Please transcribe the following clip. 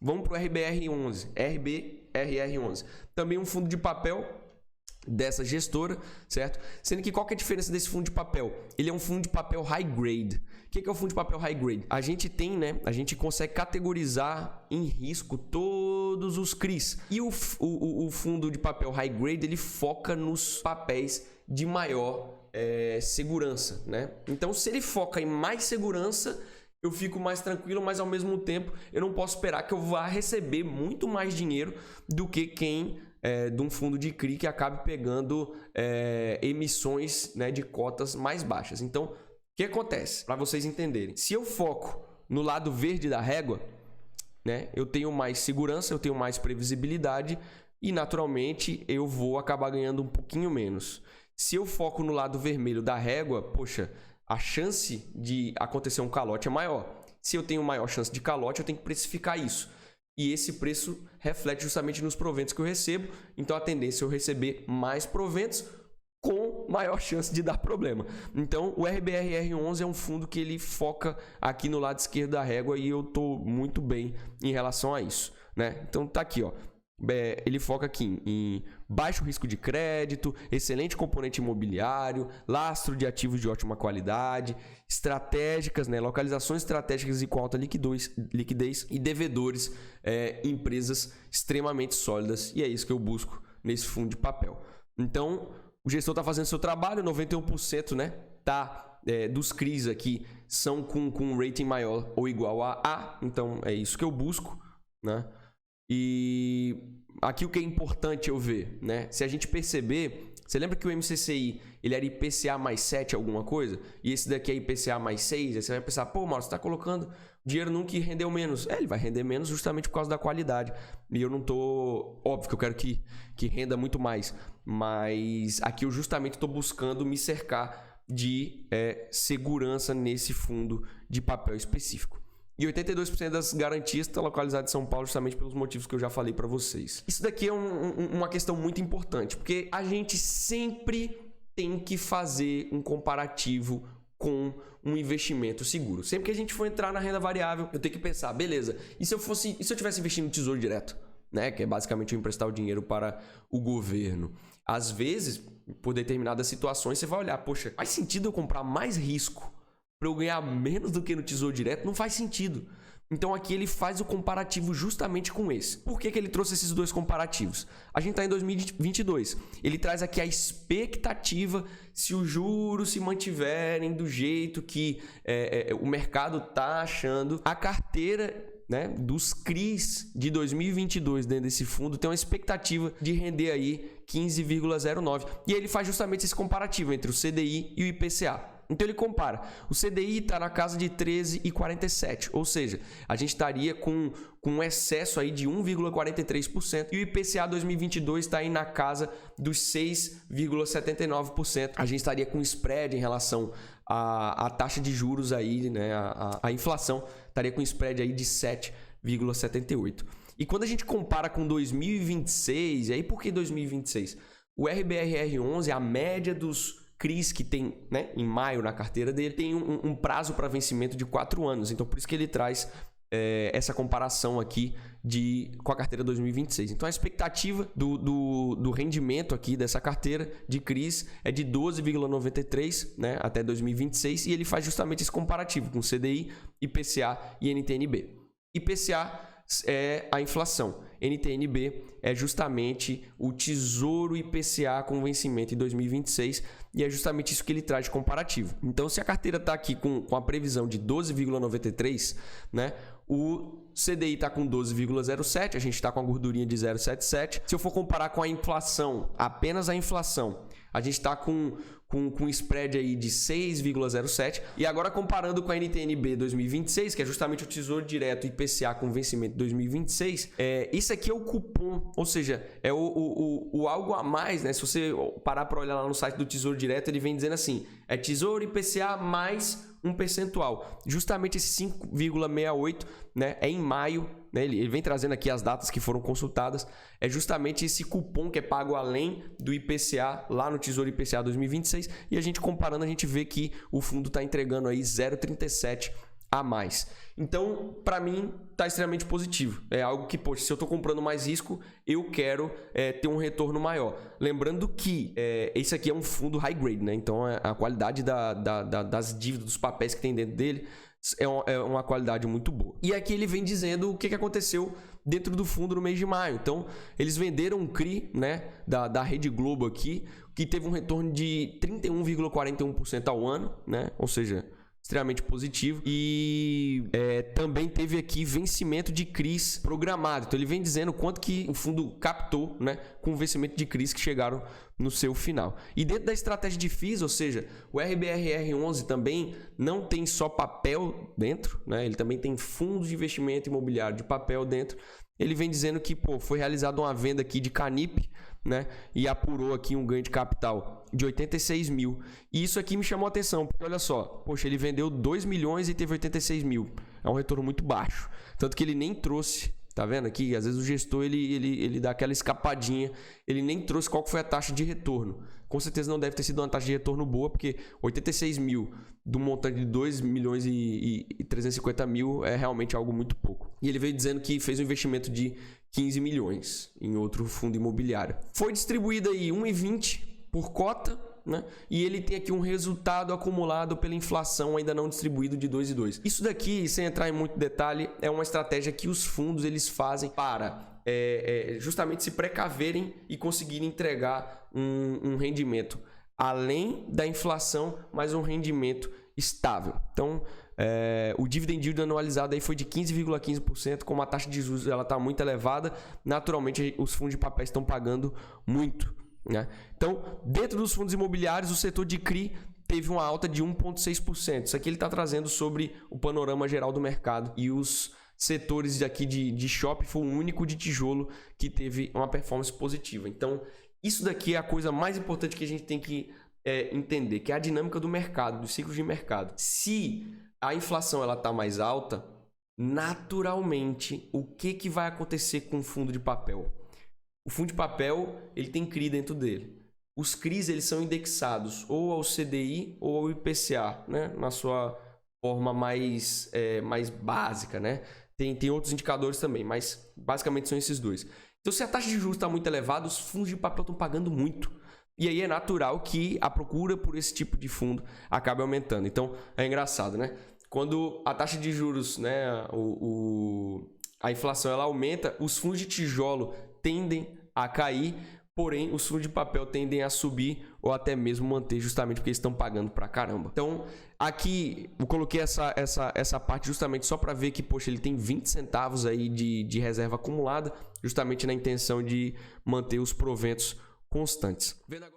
Vamos para o RBR11, RBRR11. Também um fundo de papel dessa gestora, certo? Sendo que qual que é a diferença desse fundo de papel? Ele é um fundo de papel high grade. O que é o fundo de papel high grade? A gente tem, né? A gente consegue categorizar em risco todos os CRIs. E o fundo de papel high grade, ele foca nos papéis de maior segurança, né? Então, se ele foca em mais segurança, eu fico mais tranquilo, mas ao mesmo tempo eu não posso esperar que eu vá receber muito mais dinheiro do que quem de um fundo de CRI que acabe pegando emissões, né, de cotas mais baixas. Então, o que acontece? Para vocês entenderem, se eu foco no lado verde da régua, né, eu tenho mais segurança, eu tenho mais previsibilidade e naturalmente eu vou acabar ganhando um pouquinho menos. Se eu foco no lado vermelho da régua, poxa, a chance de acontecer um calote é maior. Se eu tenho maior chance de calote, eu tenho que precificar isso. E esse preço reflete justamente nos proventos que eu recebo. Então a tendência é eu receber mais proventos com maior chance de dar problema. Então o RBRR11 é um fundo que ele foca aqui no lado esquerdo da régua e eu estou muito bem em relação a isso, né? Então tá aqui, ó. Ele foca aqui em baixo risco de crédito, excelente componente imobiliário, lastro de ativos de ótima qualidade, estratégicas, né, localizações estratégicas e com alta liquidez e devedores, empresas extremamente sólidas. E é isso que eu busco nesse fundo de papel. Então, o gestor está fazendo seu trabalho, 91%, né, dos CRIs aqui são com um rating maior ou igual a A. Então, é isso que eu busco, né? E aqui o que é importante eu ver, né? Se a gente perceber, você lembra que o MCCI ele era IPCA mais 7 alguma coisa? E esse daqui é IPCA mais 6? Aí você vai pensar, pô, Mauro, você está colocando dinheiro num que rendeu menos. Ele vai render menos justamente por causa da qualidade. E eu não tô... Óbvio que eu quero que renda muito mais. Mas aqui eu justamente estou buscando me cercar de segurança nesse fundo de papel específico. E 82% das garantias estão localizadas em São Paulo justamente pelos motivos que eu já falei para vocês. Isso daqui é uma questão muito importante, porque a gente sempre tem que fazer um comparativo com um investimento seguro. Sempre que a gente for entrar na renda variável, eu tenho que pensar, beleza, e se eu tivesse investindo no Tesouro Direto, né, que é basicamente eu emprestar o dinheiro para o governo? Às vezes, por determinadas situações, você vai olhar, poxa, faz sentido eu comprar mais risco para eu ganhar menos do que no Tesouro Direto? Não faz sentido. Então aqui ele faz o comparativo justamente com esse. Por que ele trouxe esses dois comparativos? A gente está em 2022. Ele traz aqui a expectativa se os juros se mantiverem do jeito que o mercado está achando. A carteira, né, dos CRIs de 2022 dentro desse fundo tem uma expectativa de render aí 15,09. E ele faz justamente esse comparativo entre o CDI e o IPCA. Então ele compara, o CDI está na casa de 13,47, ou seja, a gente estaria com um excesso aí de 1,43% e o IPCA 2022 está aí na casa dos 6,79%. A gente estaria com spread em relação à taxa de juros aí, né, a inflação estaria com spread aí de 7,78%. E quando a gente compara com 2026, e aí por que 2026? O RBRR11, a média dos CRIs que tem, né, em maio na carteira dele, tem um prazo para vencimento de 4 anos. Então, por isso que ele traz essa comparação aqui com a carteira 2026. Então, a expectativa do rendimento aqui dessa carteira de CRIs é de 12,93, né, até 2026. E ele faz justamente esse comparativo com CDI, IPCA e NTN-B. IPCA é a inflação. NTN-B é justamente o Tesouro IPCA com vencimento em 2026 e é justamente isso que ele traz de comparativo. Então, se a carteira está aqui com a previsão de 12,93, né, o CDI está com 12,07, a gente está com a gordurinha de 0,77. Se eu for comparar com a inflação, apenas a inflação, a gente está com um spread aí de 6,07. E agora comparando com a NTN-B 2026, que é justamente o Tesouro Direto IPCA com vencimento 2026, isso aqui é o cupom, ou seja, é o algo a mais, né? Se você parar para olhar lá no site do Tesouro Direto, ele vem dizendo assim, é Tesouro IPCA mais um percentual. Justamente esse 5,68, né, é em maio, né? Ele vem trazendo aqui as datas que foram consultadas. É justamente esse cupom que é pago além do IPCA lá no Tesouro IPCA 2026. E a gente comparando, a gente vê que o fundo está entregando aí 0,37 a mais. Então, para mim, tá extremamente positivo. É algo que, poxa, se eu estou comprando mais risco, eu quero ter um retorno maior. Lembrando que esse aqui é um fundo high grade, né? Então, a qualidade das dívidas, dos papéis que tem dentro dele é uma qualidade muito boa. E aqui ele vem dizendo o que aconteceu dentro do fundo no mês de maio. Então, eles venderam um CRI, né, da Rede Globo aqui, que teve um retorno de 31,41% ao ano, né? Ou seja, extremamente positivo. E também teve aqui vencimento de CRIs programado. Então ele vem dizendo quanto que o fundo captou, né, com o vencimento de CRIs que chegaram no seu final. E dentro da estratégia de FIIs, ou seja, o RBRR11 também não tem só papel dentro, né? Ele também tem fundos de investimento imobiliário de papel dentro. Ele vem dizendo que foi realizada uma venda aqui de Canip, né? E apurou aqui um ganho de capital de 86 mil. E isso aqui me chamou a atenção, porque olha só, poxa, ele vendeu 2 milhões e teve 86 mil. É um retorno muito baixo. Tanto que ele nem trouxe, tá vendo aqui? Às vezes o gestor ele dá aquela escapadinha, ele nem trouxe qual foi a taxa de retorno. Com certeza não deve ter sido uma taxa de retorno boa, porque 86 mil do montante de 2 milhões e 350 mil é realmente algo muito pouco. E ele veio dizendo que fez um investimento de 15 milhões em outro fundo imobiliário. Foi distribuído aí 1,20 por cota, né? E ele tem aqui um resultado acumulado pela inflação ainda não distribuído de 2,2. Isso daqui, sem entrar em muito detalhe, é uma estratégia que os fundos eles fazem para justamente se precaverem e conseguirem entregar um rendimento além da inflação, mas um rendimento estável. Então, o dividend yield anualizado aí foi de 15,15%, como a taxa de juros ela está muito elevada, naturalmente os fundos de papéis estão pagando muito, né? Então, dentro dos fundos imobiliários, o setor de CRI teve uma alta de 1,6%. Isso aqui ele está trazendo sobre o panorama geral do mercado. E os setores aqui de shopping foi o único de tijolo que teve uma performance positiva. Então, isso daqui é a coisa mais importante que a gente tem que entender, que é a dinâmica do mercado, dos ciclos de mercado. Se a inflação está mais alta, naturalmente, o que vai acontecer com o fundo de papel? O fundo de papel ele tem CRI dentro dele. Os CRIs eles são indexados ou ao CDI ou ao IPCA, né? Na sua forma mais básica, né? Tem outros indicadores também, mas basicamente são esses dois. Então, se a taxa de juros está muito elevada, os fundos de papel estão pagando muito. E aí é natural que a procura por esse tipo de fundo acabe aumentando. Então, é engraçado, né? Quando a taxa de juros, né, a inflação ela aumenta, os fundos de tijolo tendem a cair, porém os fundos de papel tendem a subir ou até mesmo manter, justamente porque eles estão pagando pra caramba. Então, aqui eu coloquei essa parte justamente só para ver que, poxa, ele tem 20 centavos aí de reserva acumulada, justamente na intenção de manter os proventos constantes. Vendo agora